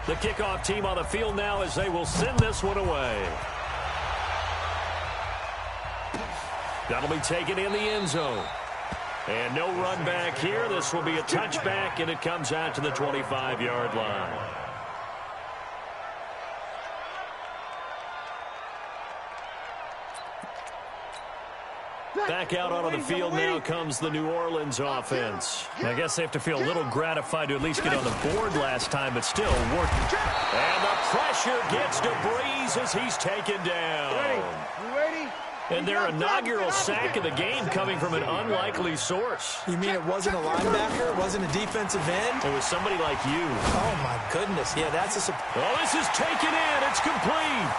The kickoff team on the field now as they will send this one away. That'll be taken in the end zone. And no run back here. This will be a touchback, and it comes out to the 25-yard line. Back out onto the field now comes the New Orleans offense. I guess they have to feel a little gratified to at least get on the board last time, but still working. And the pressure gets to Breeze as he's taken down. And their inaugural sack of the game coming from an unlikely source. You mean it wasn't a linebacker? It wasn't a defensive end? It was somebody like you. Oh, my goodness. Yeah, that's a... Oh, this is taken in. It's complete.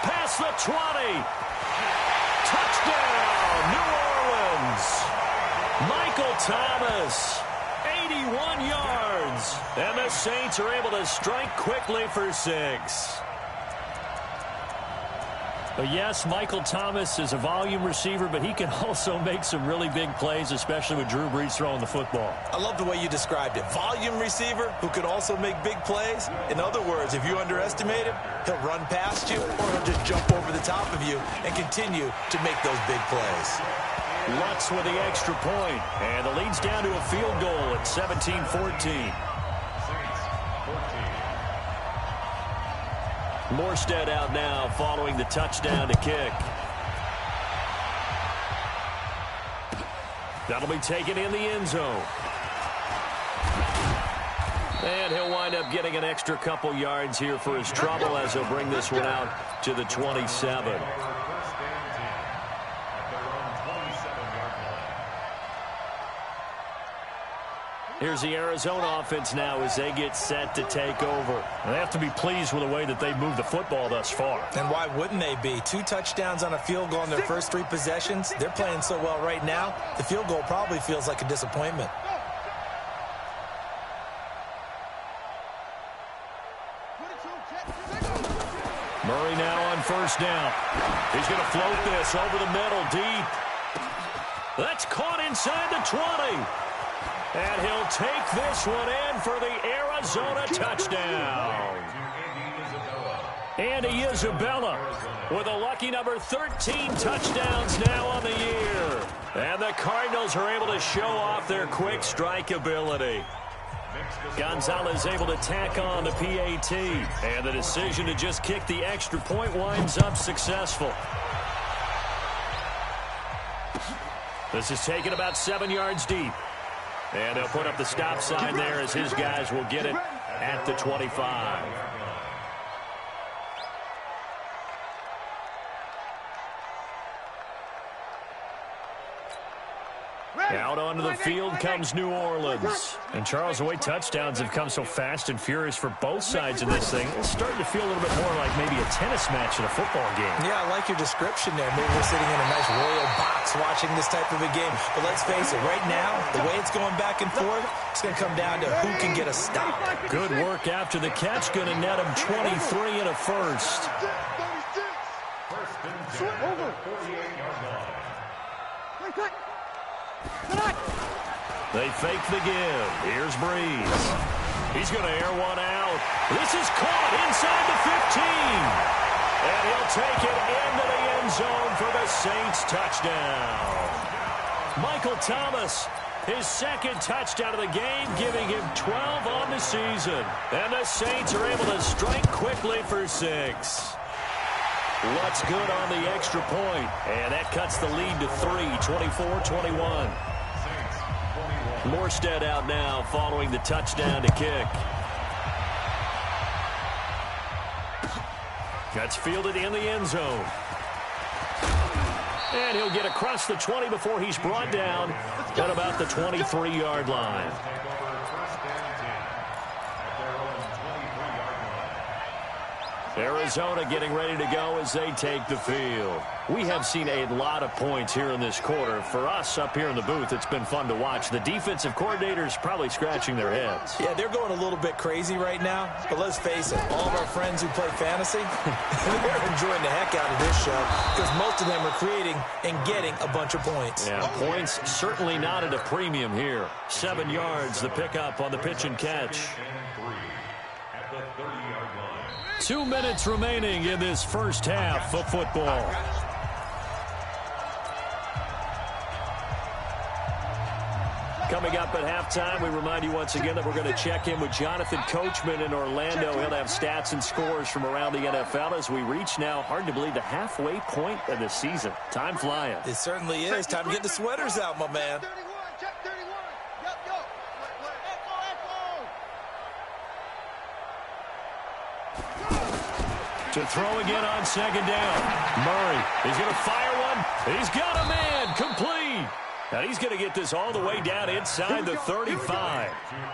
Past the 20. Touchdown, New Orleans. Michael Thomas, 81 yards. And the Saints are able to strike quickly for 6. Yes, Michael Thomas is a volume receiver, but he can also make some really big plays, especially with Drew Brees throwing the football. I love the way you described it. Volume receiver who can also make big plays. In other words, if you underestimate him, he'll run past you or he'll just jump over the top of you and continue to make those big plays. Lutz with the extra point, and the lead's down to a field goal at 17-14. Morstead out now following the touchdown to kick. That'll be taken in the end zone. And he'll wind up getting an extra couple yards here for his trouble as he'll bring this one out to the 27. Here's the Arizona offense now as they get set to take over. They have to be pleased with the way that they've moved the football thus far. And why wouldn't they be? 2 touchdowns on a field goal in their first 3 possessions. They're playing so well right now, the field goal probably feels like a disappointment. Murray now on first down. He's going to float this over the middle deep. That's caught inside the 20. And he'll take this one in for the Arizona touchdown. Andy Isabella with a lucky number 13 touchdowns now on the year. And the Cardinals are able to show off their quick strike ability. Gonzalez able to tack on the PAT. And the decision to just kick the extra point winds up successful. This is taken about 7 yards deep. And they'll put up the stop sign there as his guys will get it at the 25. Out onto the field comes New Orleans. And, Charles, the way touchdowns have come so fast and furious for both sides in this thing, it's starting to feel a little bit more like maybe a tennis match in a football game. Yeah, I like your description there. Maybe we're sitting in a nice royal box watching this type of a game. But let's face it, right now, the way it's going back and forth, it's going to come down to who can get a stop. Good work after the catch. Going to net him 23 and a first. They fake the give. Here's Breeze. He's going to air one out. This is caught inside the 15. And he'll take it into the end zone for the Saints touchdown. Michael Thomas, his second touchdown of the game, giving him 12 on the season. And the Saints are able to strike quickly for 6. Lutz good on the extra point. And that cuts the lead to 3, 24-21. Morstead out now following the touchdown to kick. That's fielded in the end zone. And he'll get across the 20 before he's brought down at about the 23-yard line. Arizona getting ready to go as they take the field. We have seen a lot of points here in this quarter. For us up here in the booth, it's been fun to watch. The defensive coordinators probably scratching their heads. Yeah, they're going a little bit crazy right now. But let's face it, all of our friends who play fantasy, they're enjoying the heck out of this show because most of them are creating and getting a bunch of points. Yeah, points certainly not at a premium here. 7 yards, the pickup on the pitch and catch. 2 minutes remaining in this first half of football. Coming up at halftime, we remind you once again that we're going to check in with Jonathan Coachman in Orlando. He'll have stats and scores from around the NFL as we reach now, hard to believe, the halfway point of the season. Time flying. It certainly is. Time to get the sweaters out, my man. To throw again on second down. Murray is going to fire one. He's got a man. Complete. And he's going to get this all the way down inside the 35.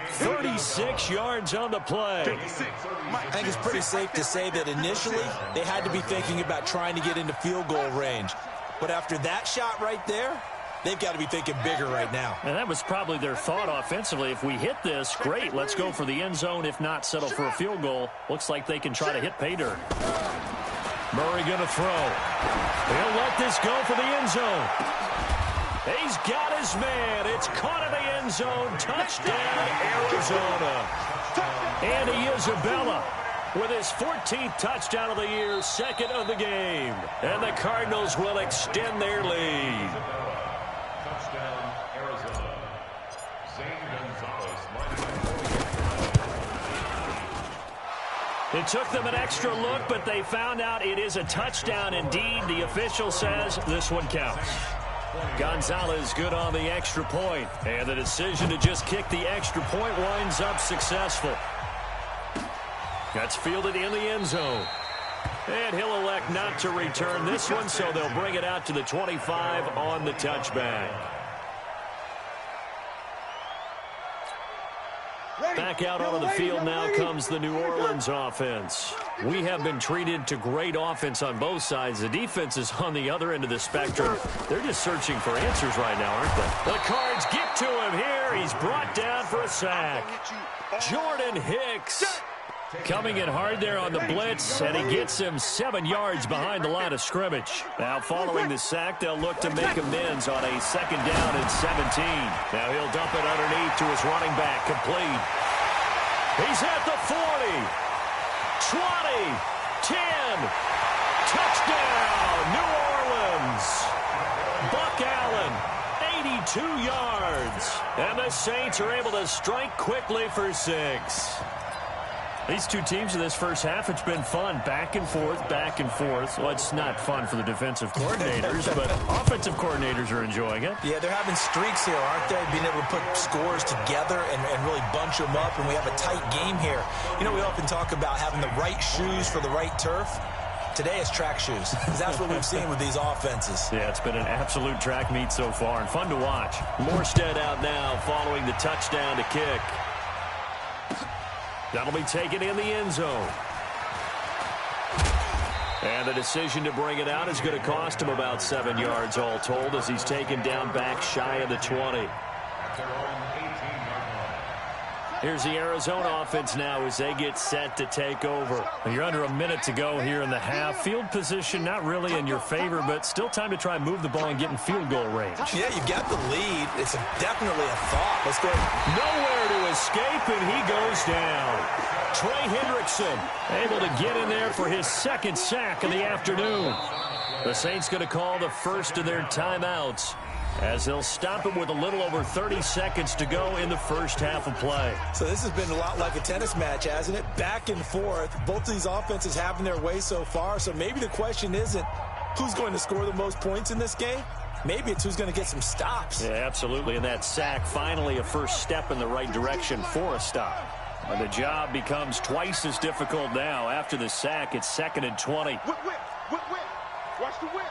36 yards on the play. I think it's pretty safe to say that initially they had to be thinking about trying to get into field goal range. But after that shot right there, they've got to be thinking bigger right now. And that was probably their thought offensively. If we hit this, great, let's go for the end zone. If not, settle for a field goal. Looks like they can try to hit pay dirt. Murray going to throw. He'll let this go for the end zone. He's got his man. It's caught in the end zone. Touchdown, Arizona. Andy Isabella with his 14th touchdown of the year, second of the game. And the Cardinals will extend their lead. Touchdown, Arizona. Zane Gonzalez, It took them an extra look, but they found out it is a touchdown indeed. The official says this one counts. Gonzalez good on the extra point, and the decision to just kick the extra point winds up successful. That's fielded in the end zone. And he'll elect not to return this one, so they'll bring it out to the 25 on the touchback. Back out onto the field now comes the New Orleans offense. We have been treated to great offense on both sides. The defense is on the other end of the spectrum. They're just searching for answers right now, aren't they? The Cards get to him here. He's brought down for a sack. Jordan Hicks coming in hard there on the blitz, and he gets him 7 yards behind the line of scrimmage. Now following the sack, they'll look to make amends on a second down and 17. Now he'll dump it underneath to his running back, complete. He's at the 40, 20, 10, touchdown, New Orleans. Buck Allen, 82 yards. And the Saints are able to strike quickly for 6. These two teams in this first half, it's been fun. Back and forth, back and forth. Well, it's not fun for the defensive coordinators, but offensive coordinators are enjoying it. Yeah, they're having streaks here, aren't they? Being able to put scores together and really bunch them up, and we have a tight game here. You know, we often talk about having the right shoes for the right turf. Today it's track shoes, because that's what we've seen with these offenses. Yeah, it's been an absolute track meet so far, and fun to watch. Morstead out now following the touchdown to kick. That'll be taken in the end zone. And the decision to bring it out is going to cost him about 7 yards all told as he's taken down back shy of the 20. Here's the Arizona offense now as they get set to take over. You're under a minute to go here in the half. Field position not really in your favor, but still time to try and move the ball and get in field goal range. Yeah, you've got the lead. It's definitely a thought. Let's go. Nowhere to escape, and he goes down. Trey Hendrickson able to get in there for his second sack of the afternoon. The Saints going to call the first of their timeouts as they'll stop him with a little over 30 seconds to go in the first half of play. So this has been a lot like a tennis match, hasn't it? Back and forth. Both of these offenses having their way so far. So maybe the question isn't who's going to score the most points in this game. Maybe it's who's going to get some stops. Yeah, absolutely. And that sack, finally a first step in the right direction for a stop. And the job becomes twice as difficult now. After the sack, it's 2nd and 20. Whip. Watch the whip.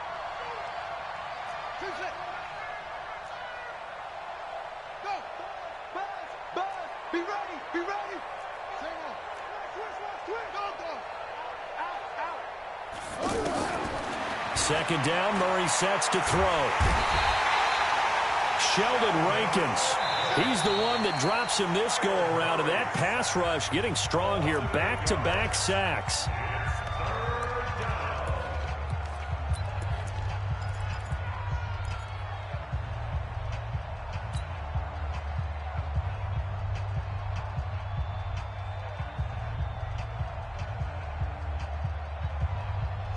Go. Buzz. Be ready. Out. Second down, Murray sets to throw. Sheldon Rankins. He's the one that drops him this go-around, and that pass rush getting strong here. Back-to-back sacks.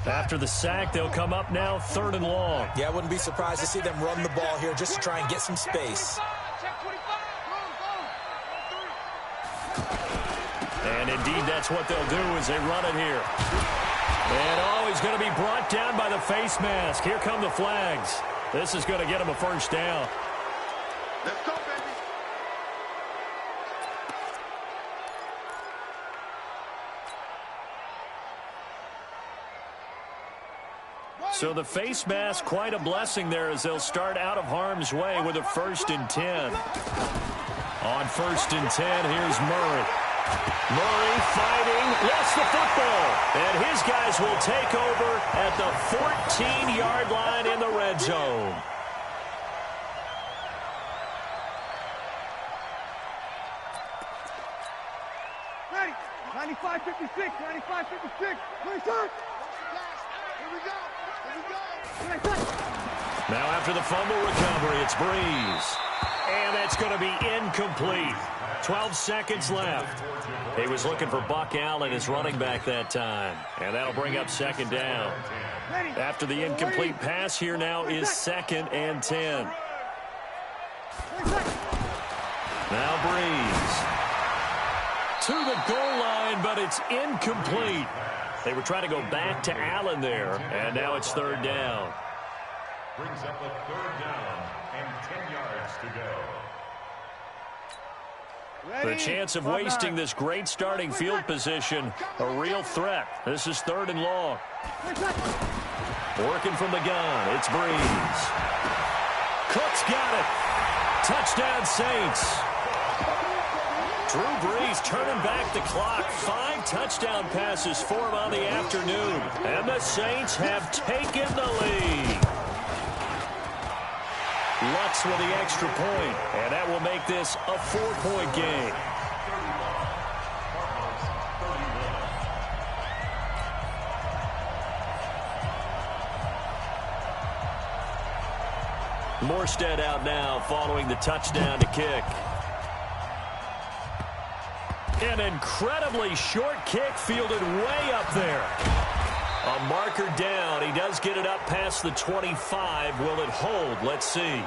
After the sack, they'll come up now 3rd and long. Yeah, I wouldn't be surprised to see them run the ball here just to try and get some space. And indeed, that's what they'll do as they run it here. And oh, he's going to be brought down by the face mask. Here come the flags. This is going to get him a first down. Let's go, baby. So the face mask, quite a blessing there as they'll start out of harm's way with a 1st and 10. On 1st and 10, here's Murray. Murray fighting, lost the football. And his guys will take over at the 14-yard line in the red zone. Ready. 95-56. 95-56. 26. Here we go. Here we go. Now after the fumble recovery, it's Breeze. And that's going to be incomplete. 12 seconds left. He was looking for Buck Allen as running back that time. And that'll bring up 2nd down. After the incomplete pass, here now is 2nd and 10. Now Breeze. To the goal line, but it's incomplete. They were trying to go back to Allen there, and now it's 3rd down. Brings up a 3rd down and 10 yards to go. The chance of wasting this great starting field position, a real threat. This is 3rd and long. Working from the gun, it's Breeze. Cook's got it. Touchdown Saints. Drew Brees turning back the clock. 5 touchdown passes for him on the afternoon. And the Saints have taken the lead. Lutz with the extra point, and that will make this a 4-point game. Morstead out now following the touchdown to kick. An incredibly short kick fielded way up there. A marker down. He does get it up past the 25. Will it hold? Let's see.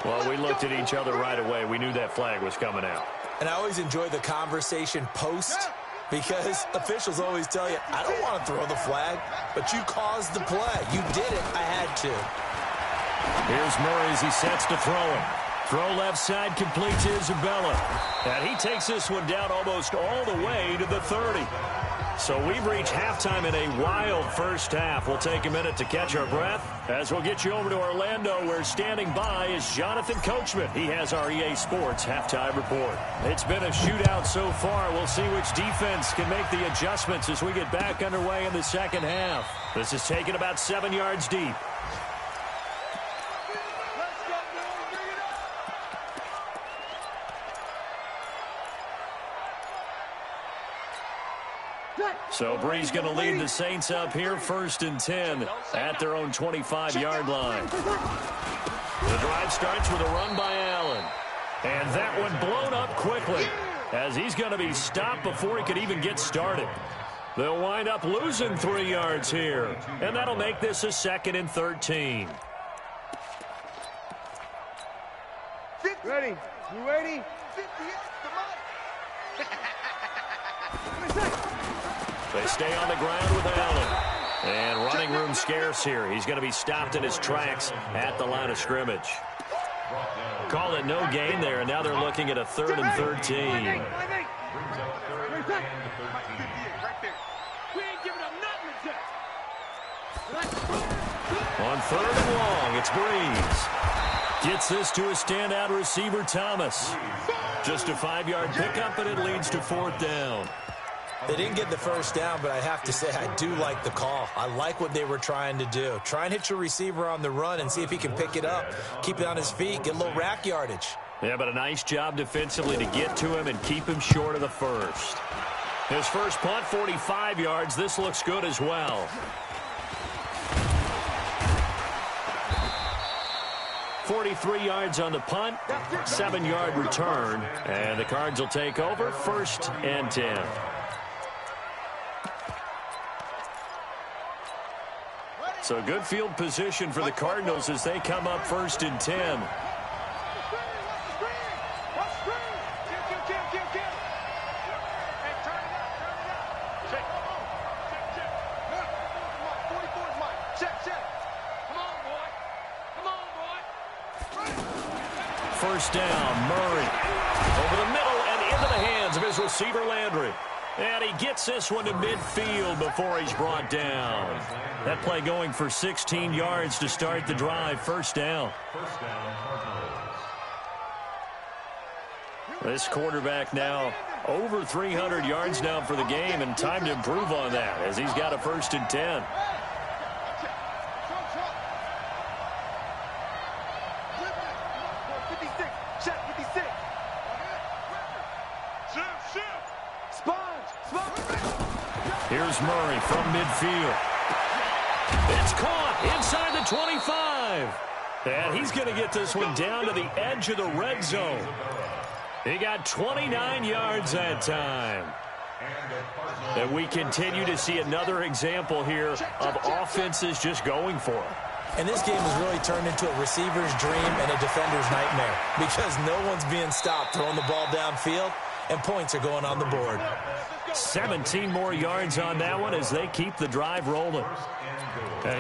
Well, we looked at each other right away. We knew that flag was coming out. And I always enjoy the conversation post because officials always tell you, I don't want to throw the flag, but you caused the play. You did it. I had to. Here's Murray as he sets to throw it. Throw left side, complete to Isabella. And he takes this one down almost all the way to the 30. So we've reached halftime in a wild first half. We'll take a minute to catch our breath as we'll get you over to Orlando, where standing by is Jonathan Coachman. He has our EA Sports halftime report. It's been a shootout so far. We'll see which defense can make the adjustments as we get back underway in the second half. This is taken about 7 yards deep. So Brees going to lead the Saints up here, 1st and 10 at their own 25-yard line. The drive starts with a run by Allen. And that one blown up quickly as he's going to be stopped before he could even get started. They'll wind up losing 3 yards here. And that'll make this a 2nd and 13. Ready? You ready? They stay on the ground with Allen. And running room scarce here. He's going to be stopped in his tracks at the line of scrimmage. Call it no gain there, and now they're looking at a 3rd and 13. On 3rd and long, it's Breeze. Gets this to a standout receiver, Thomas. Just a 5-yard pickup, and it leads to 4th down. They didn't get the first down, but I have to say I do like the call. I like what they were trying to do. Try and hit your receiver on the run and see if he can pick it up. Keep it on his feet, get a little rack yardage. Yeah, but a nice job defensively to get to him and keep him short of the first. His first punt, 45 yards. This looks good as well. .43 yards on the punt, 7-yard return, and the Cards will take over, 1st and 10. So good field position for the Cardinals as they come up 1st and 10. First down, Murray. Over the middle and into the hands of his receiver, Landry. And he gets this one to midfield before he's brought down. That play going for 16 yards to start the drive. First down. This quarterback now over 300 yards now for the game, and time to improve on that as he's got a 1st and 10. Here's Murray from midfield. It's caught inside the 25. And he's going to get this one down to the edge of the red zone. He got 29 yards that time. And we continue to see another example here of offenses just going for it. And this game has really turned into a receiver's dream and a defender's nightmare because no one's being stopped throwing the ball downfield, and points are going on the board. 17 more yards on that one as they keep the drive rolling.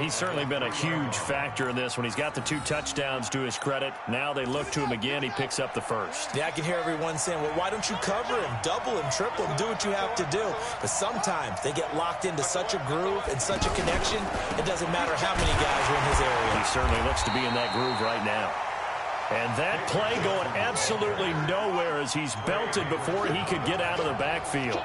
He's certainly been a huge factor in this when he's got the 2 touchdowns to his credit. Now they look to him again. He picks up the first. Yeah, I can hear everyone saying, well, why don't you cover him, double him, triple him, do what you have to do. But sometimes they get locked into such a groove and such a connection, it doesn't matter how many guys are in his area. He certainly looks to be in that groove right now. And that play going absolutely nowhere as he's belted before he could get out of the backfield.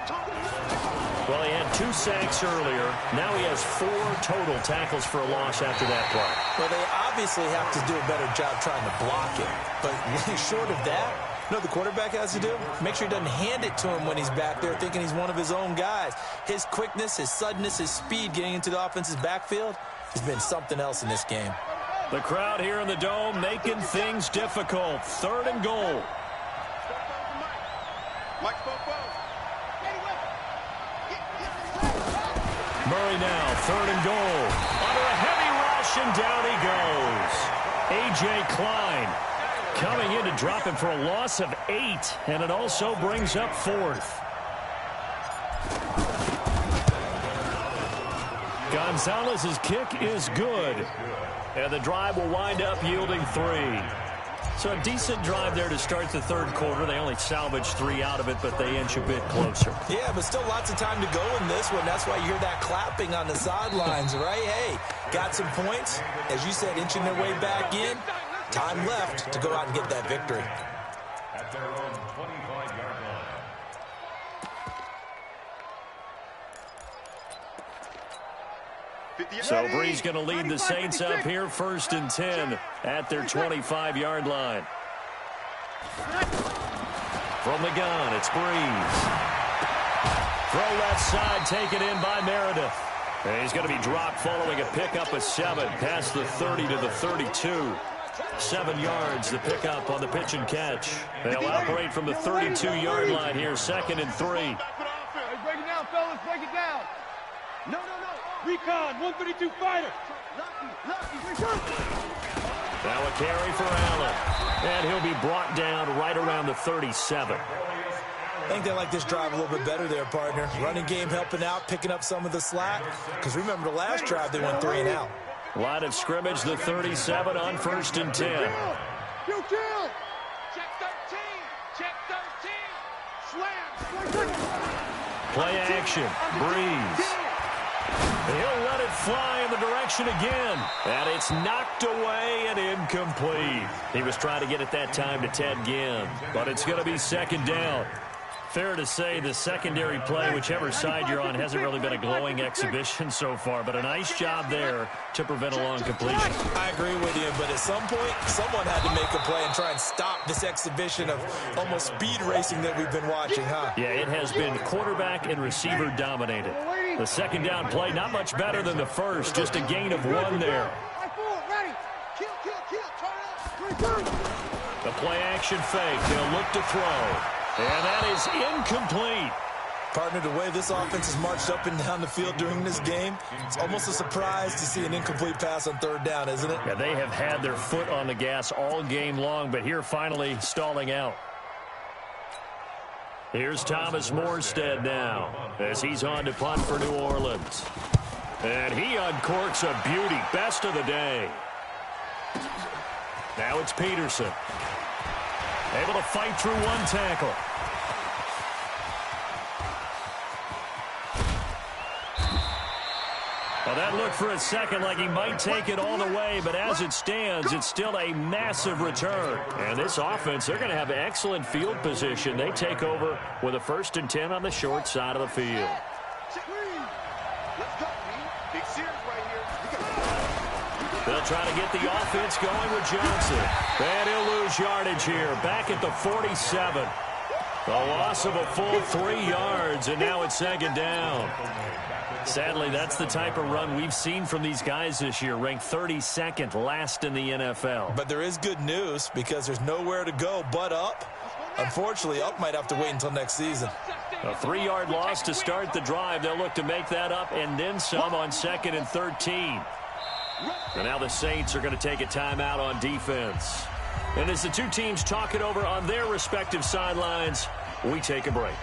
Well, he had 2 sacks earlier. Now he has 4 total tackles for a loss after that play. Well, they obviously have to do a better job trying to block it. But short of that, you know what the quarterback has to do? Make sure he doesn't hand it to him when he's back there thinking he's one of his own guys. His quickness, his suddenness, his speed getting into the offense's backfield has been something else in this game. The crowd here in the Dome making things difficult. 3rd and goal. Murray now, 3rd and goal. Under a heavy rush, and down he goes. A.J. Klein coming in to drop him for a loss of 8, and it also brings up 4th. Gonzalez's kick is good, and the drive will wind up yielding 3. So a decent drive there to start the 3rd quarter. They only salvaged 3 out of it, but they inch a bit closer. Yeah, but still lots of time to go in this one. That's why you hear that clapping on the sidelines, right? Hey, got some points. As you said, inching their way back in. Time left to go out and get that victory. At their own 25-yard line. So Bree's going to lead the Saints up here 1st and 10 at their 25-yard line. From the gun, it's Breeze. Throw left side, taken in by Meredith. And he's going to be dropped following a pickup of 7 past the 30 to the 32. 7 yards, the pickup on the pitch and catch. They'll operate from the 32-yard line here, 2nd and 3. Hey, break it down, fellas, break it down. No. Recon, 132 fighter. Now a carry for Allen. And he'll be brought down right around the 37. I think they like this drive a little bit better there, partner. Running game helping out, picking up some of the slack. Because remember the last drive, they went 3 and out. Line of scrimmage, the 37 on 1st and 10. Kill. Check 13. Check 13. Slam. Play action. Breeze. He'll let it fly in the direction again. And it's knocked away and incomplete. He was trying to get it that time to Ted Ginn. But it's going to be 2nd down. Fair to say the secondary play, whichever side you're on, hasn't really been a glowing exhibition so far. But a nice job there to prevent a long completion. I agree with you, but at some point, someone had to make a play and try and stop this exhibition of almost speed racing that we've been watching, huh? Yeah, it has been quarterback and receiver dominated. The 2nd down play, not much better than the first, just a gain of 1 there. The play action fake, they'll look to throw. And that is incomplete. Partner, the way this offense has marched up and down the field during this game, it's almost a surprise to see an incomplete pass on third down, isn't it? Yeah, they have had their foot on the gas all game long, but here finally stalling out. Here's Thomas Morstead now as he's on to punt for New Orleans. And he uncorks a beauty. Best of the day. Now it's Peterson. Able to fight through one tackle. Well, that looked for a second like he might take it all the way, but as it stands, it's still a massive return. And this offense, they're going to have excellent field position. They take over with a 1st and 10 on the short side of the field. They'll try to get the offense going with Johnson. And he'll lose yardage here, back at the 47. A loss of a full 3 yards, and now it's 2nd down. Sadly, that's the type of run we've seen from these guys this year, ranked 32nd last in the NFL. But there is good news because there's nowhere to go but up. Unfortunately, up might have to wait until next season. A 3-yard loss to start the drive. They'll look to make that up and then some on 2nd and 13. And now the Saints are going to take a timeout on defense. And as the two teams talk it over on their respective sidelines, we take a break.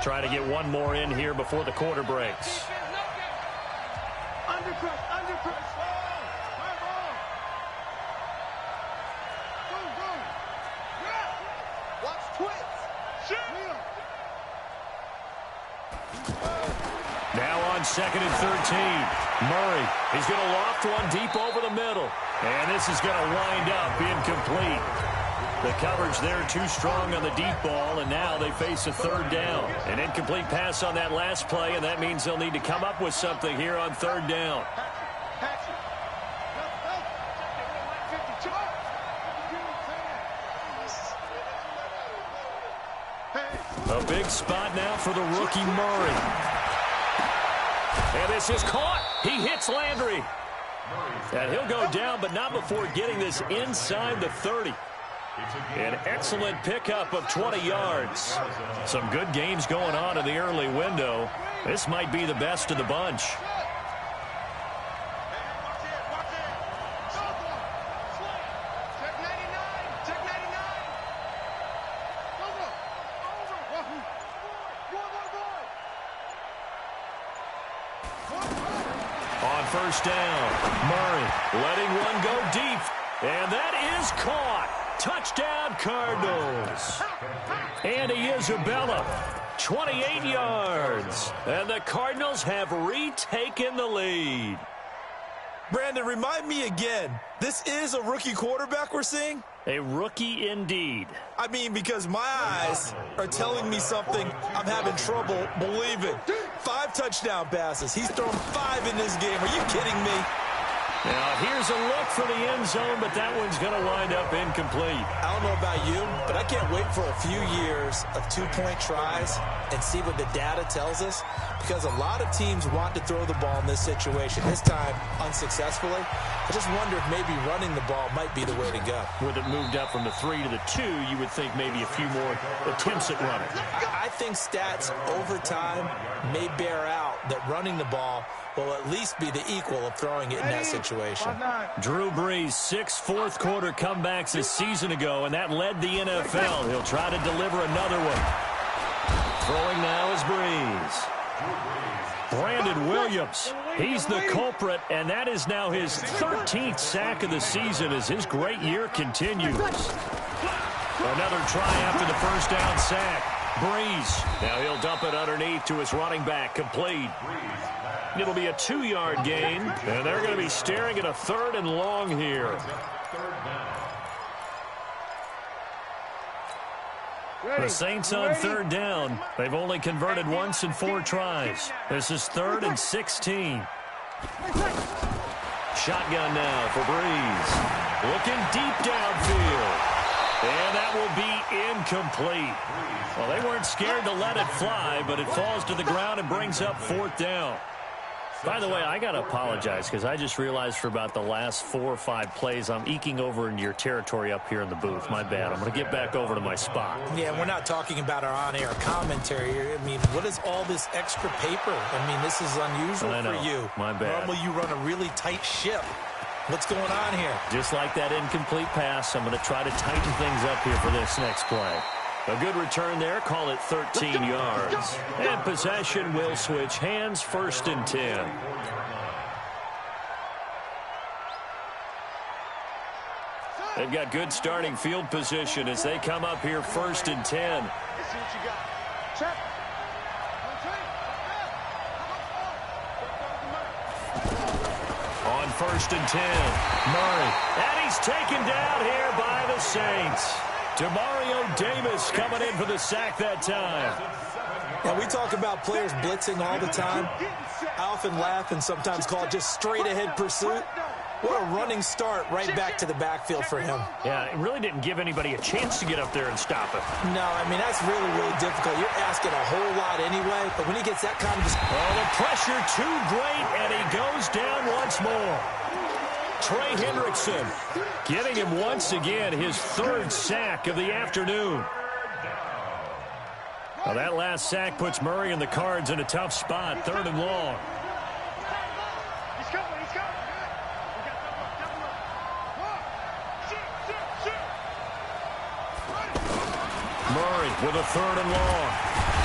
Try to get one more in here before the quarter breaks. Under press. Go. Yeah. Watch twits. Now on 2nd and 13. Murray, he's going to loft one deep over the middle. And this is going to wind up incomplete. The coverage there too strong on the deep ball, and now they face a 3rd down. An incomplete pass on that last play, and that means they'll need to come up with something here on 3rd down. A big spot now for the rookie Murray. And this is caught. He hits Landry. And he'll go down, but not before getting this inside the 30. An excellent pickup of 20 yards. Some good games going on in the early window. This might be the best of the bunch. On 1st down, Murray letting one go deep. And that is caught. Touchdown, Cardinals. Andy Isabella, 28 yards. And the Cardinals have retaken the lead. Brandon, remind me again, this is a rookie quarterback we're seeing? A rookie indeed. I mean, because my eyes are telling me something I'm having trouble believing. 5 touchdown passes. He's thrown 5 in this game. Are you kidding me? Now, here's a look for the end zone, but that one's going to wind up incomplete. I don't know about you, but I can't wait for a few years of 2-point tries and see what the data tells us, because a lot of teams want to throw the ball in this situation. This time, unsuccessfully. I just wonder if maybe running the ball might be the way to go. With it moved up from the 3 to the 2, you would think maybe a few more attempts at running. I think stats over time may bear out that running the ball will at least be the equal of throwing it in that situation. Drew Brees, 6 fourth-quarter comebacks a season ago, and that led the NFL. He'll try to deliver another one. Throwing now is Brees. Brandon Williams, he's the culprit, and that is now his 13th sack of the season as his great year continues. Another try after the 1st down sack. Brees. Now he'll dump it underneath to his running back, complete. It'll be a 2-yard gain, and they're going to be staring at a 3rd and long here. The Saints on 3rd down. They've only converted once in 4 tries. This is 3rd and 16. Shotgun now for Brees. Looking deep downfield. And that will be incomplete. Well, they weren't scared to let it fly, but it falls to the ground and brings up 4th down. By the way, I got to apologize because I just realized for about the last 4 or 5 plays, I'm eking over into your territory up here in the booth. My bad. I'm going to get back over to my spot. Yeah, we're not talking about our on-air commentary here. I mean, what is all this extra paper? I mean, this is unusual for you. My bad. Normally you run a really tight ship. What's going on here? Just like that incomplete pass, I'm going to try to tighten things up here for this next play. A good return there. Call it 13 yards. And possession will switch hands, 1st and 10. They've got good starting field position as they come up here 1st and 10. Let's see what you got. Check. On 1st and 10, Murray. And he's taken down here by the Saints. Demario Davis coming in for the sack that time. Now, we talk about players blitzing all the time. I often laugh and sometimes call it just straight-ahead pursuit. What a running start right back to the backfield for him. Yeah, it really didn't give anybody a chance to get up there and stop it. No, I mean, that's really, really difficult. You're asking a whole lot anyway, but when he gets that kind of... Oh, the pressure too great, and he goes down once more. Trey Hendrickson getting him once again his 3rd sack of the afternoon. Now that last sack puts Murray and the Cards in a tough spot, 3rd and long. He's coming, he's coming. Murray with a 3rd and long.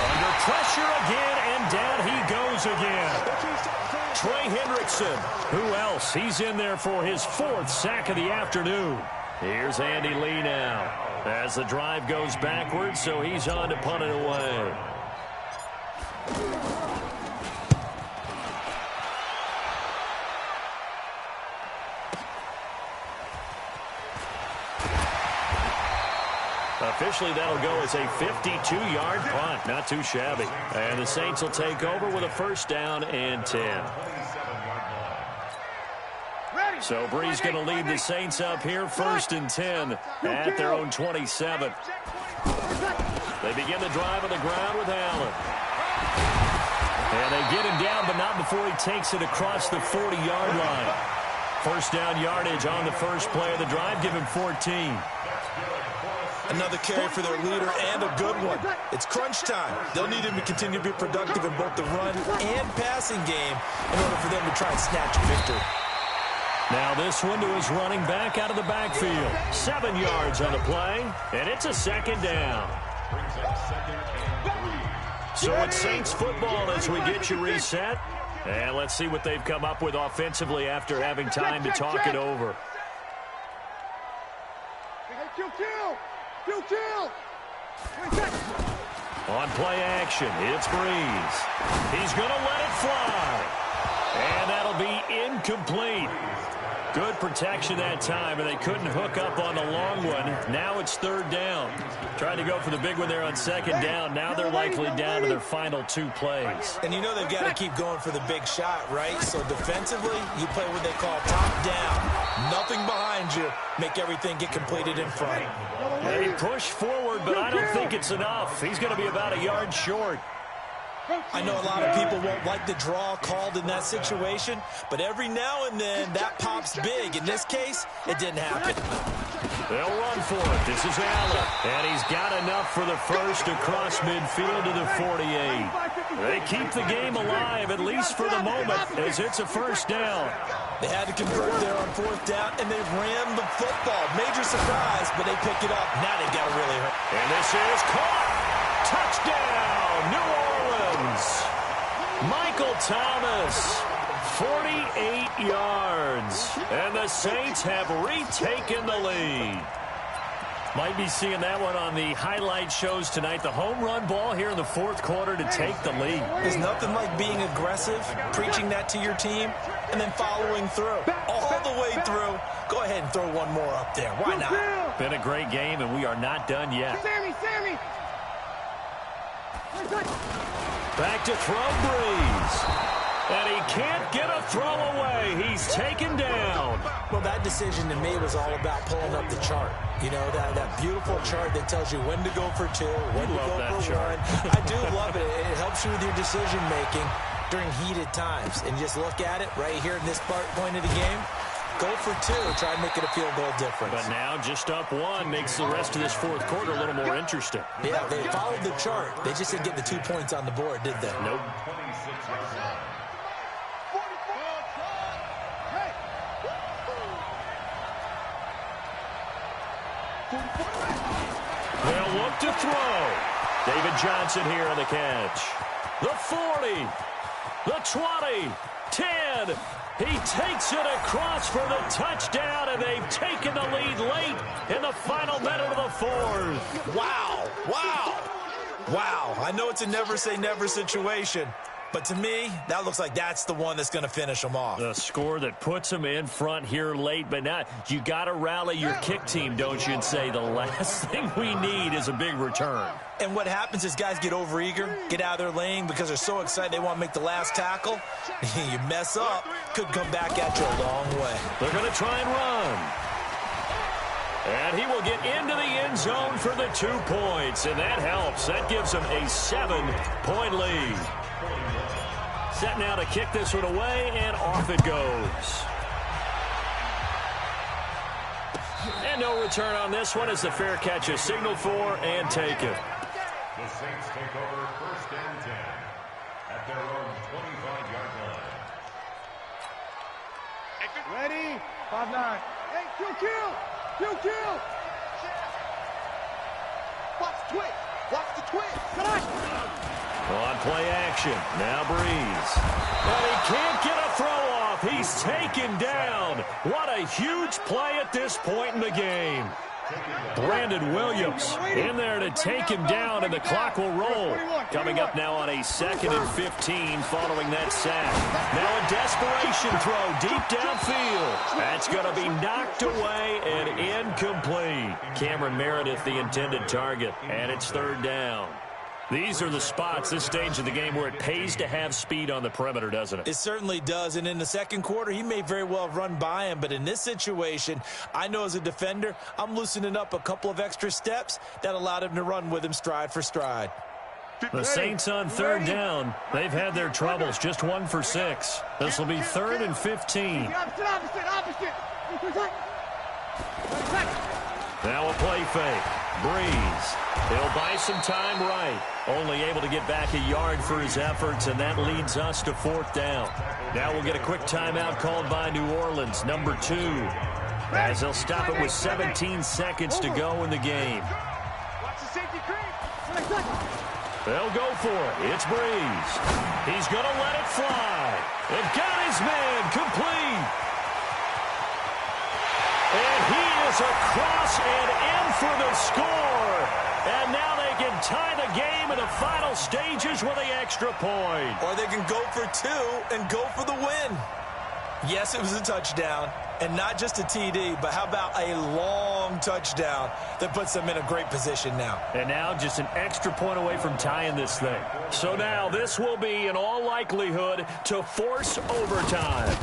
Under pressure again, and down he goes again. Trey Hendrickson, who else? He's in there for his 4th sack of the afternoon. Here's Andy Lee now as the drive goes backwards, so he's on to punt it away. Officially, that'll go as a 52-yard punt. Not too shabby. And the Saints will take over with a 1st down and 10. So Bree's going to lead the Saints up here, 1st and 10 at their own 27. They begin the drive on the ground with Allen. And they get him down, but not before he takes it across the 40-yard line. 1st down yardage on the first play of the drive. Give him 14. Another carry for their leader and a good one. It's crunch time. They'll need him to continue to be productive in both the run and passing game in order for them to try and snatch a victory. Now this one to his running back out of the backfield. 7 yards on the play, and it's a 2nd down. So it's Saints football as we get you reset. And let's see what they've come up with offensively after having time to talk it over. On play action, it's Breeze. He's going to let it fly. And that'll be incomplete. Good protection that time, and they couldn't hook up on the long one. Now it's 3rd down. Trying to go for the big one there on 2nd down. Now they're likely down to their final 2 plays. And you know they've got to keep going for the big shot, right? So defensively, you play what they call top down. Nothing behind you. Make everything get completed in front. They push forward, but I don't think it's enough. He's going to be about a yard short. I know a lot of people won't like the draw called in that situation, but every now and then that pops big. In this case, it didn't happen. They'll run for it. This is Allen, and he's got enough for the 1st across midfield to the 48. They keep the game alive, at least for the moment, as it's a 1st down. They had to convert there on 4th down, and they ran the football. Major surprise, but they pick it up. Now they've got to really hurt. And this is caught. Touchdown, New Orleans. Michael Thomas, 48 yards. And the Saints have retaken the lead. Might be seeing that one on the highlight shows tonight. The home run ball here in the 4th quarter to take the lead. There's nothing like being aggressive, preaching that to your team, and then following through. All the way through. Go ahead and throw one more up there. Why not? Been a great game, and we are not done yet. Sammy! Back to throw Breeze. And he can't get a throw away. He's taken down. Well, that decision to me was all about pulling up the chart. You know, that beautiful chart that tells you when to go for 2, when to go for 1. I do love it. It helps you with your decision making. during heated times. And just look at it right here in this point of the game. Go for two, try and make it a field goal difference. But now just up one makes the rest of this fourth quarter a little more interesting. Yeah, they followed the chart. They just didn't get the 2 points on the board, did they? Nope. They'll look to throw. David Johnson here on the catch. The 40, the 20, 10. He takes it across for the touchdown, and they've taken the lead late in the final minute of the fourth. Wow, wow, wow. I know it's a never-say-never situation, but to me, that looks like that's the one that's going to finish them off. The score that puts them in front here late, but now you got to rally your kick team, don't you, and say the last thing we need is a big return. And what happens is guys get overeager, get out of their lane because they're so excited they want to make the last tackle. You mess up, could come back at you a long way. They're going to try and run. And he will get into the end zone for the 2 points, and that helps. That gives them a 7-point lead. Set now to kick this one away, and off it goes. And no return on this one as the fair catch is signaled for and taken. The Saints take over 1st and 10 at their own 25-yard line. Ready? 5-9. Hey, kill. Watch the twitch. Watch the twitch. Come on. On play action. Now Breeze. But he can't get a throw off. He's taken down. What a huge play at this point in the game. Brandon Williams in there to take him down, and the clock will roll. Coming up now on a 2nd and 15 following that sack. Now a desperation throw deep downfield. That's going to be knocked away and incomplete. Cameron Meredith, the intended target, and it's 3rd down. These are the spots, this stage of the game, where it pays to have speed on the perimeter, doesn't it? It certainly does, and in the second quarter, he may very well have run by him, but in this situation, I know as a defender, I'm loosening up a couple of extra steps that allowed him to run with him stride for stride. The Saints on 3rd down. They've had their troubles, just 1 for 6. This will be 3rd and 15. Opposite. Now a play fake. Breeze. He'll buy some time right. Only able to get back a yard for his efforts, and that leads us to 4th down. Now we'll get a quick timeout called by New Orleans, number 2. As they'll stop it with 17 seconds to go in the game. Watch the safety creep. They'll go for it. It's Breeze. He's going to let it fly. They've got his man complete. And he is across and in for the score. And now they can tie the game in the final stages with the extra point. Or they can go for 2 and go for the win. Yes, it was a touchdown, and not just a TD, but how about a long touchdown that puts them in a great position now. And now just an extra point away from tying this thing. So now this will be, in all likelihood, to force overtime.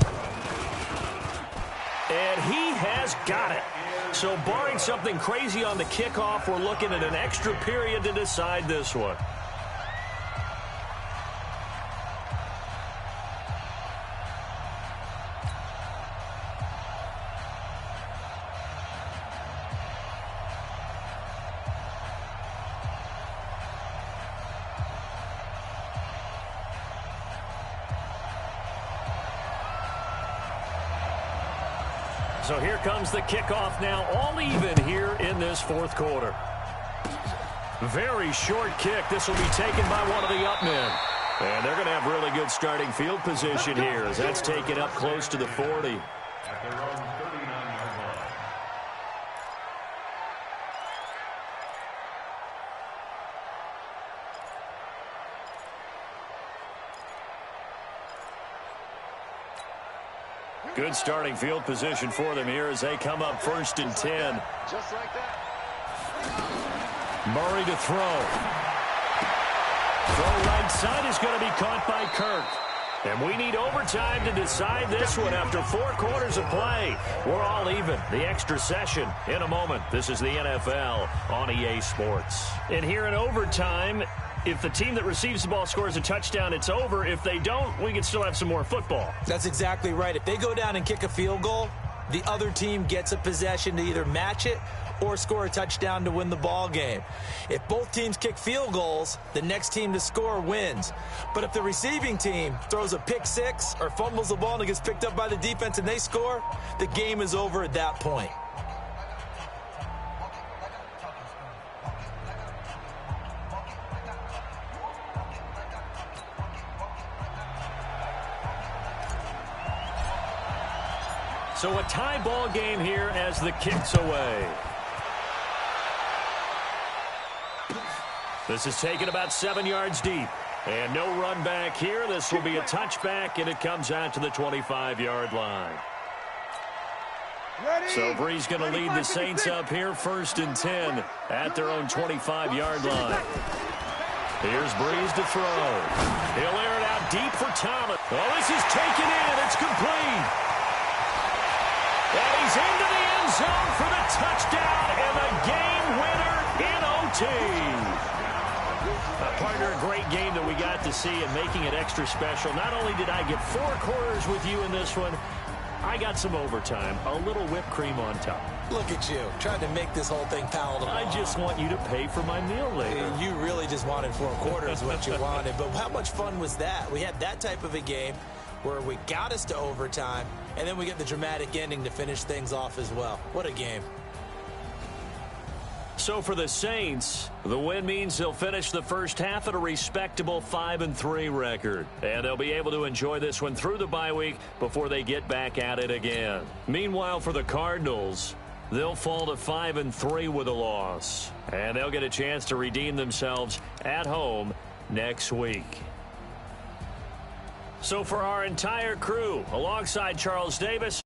And he has got it. So barring something crazy on the kickoff, we're looking at an extra period to decide this one. So here comes the kickoff now, all even here in this 4th quarter. Very short kick. This will be taken by one of the up men. And they're going to have really good starting field position here as that's taken up close to the 40. At their own 39-yard line. Good starting field position for them here as they come up 1st and 10. Just like that. Murray to throw. Throw right side is going to be caught by Kirk. And we need overtime to decide this one after 4 quarters of play. We're all even. The extra session in a moment. This is the NFL on EA Sports. And here in overtime, If the team that receives the ball scores a touchdown, it's over. If they don't, we can still have some more football. That's exactly right. If they go down and kick a field goal, the other team gets a possession to either match it or score a touchdown to win the ball game. If both teams kick field goals, the next team to score wins. But if the receiving team throws a pick six or fumbles the ball and it gets picked up by the defense and they score, the game is over at that point. So a tie ball game here as the kick's away. This is taken about 7 yards deep. And no run back here. This will be a touchback, and it comes out to the 25-yard line. So Bree's going to lead the Saints up here, 1st and 10 at their own 25-yard line. Here's Breeze to throw. He'll air it out deep for Thomas. Oh, this is taken in. It's complete. And he's into the end zone for the touchdown and the game winner in OT. Partner, a great game that we got to see and making it extra special. Not only did I get 4 quarters with you in this one, I got some overtime, a little whipped cream on top. Look at you, trying to make this whole thing palatable. I just want you to pay for my meal later. You really just wanted 4 quarters what you wanted, but how much fun was that? We had that type of a game where we got us to overtime, and then we get the dramatic ending to finish things off as well. What a game. So for the Saints, the win means they'll finish the first half at a respectable 5-3 record. And they'll be able to enjoy this one through the bye week before they get back at it again. Meanwhile, for the Cardinals, they'll fall to 5-3 with a loss. And they'll get a chance to redeem themselves at home next week. So for our entire crew, alongside Charles Davis,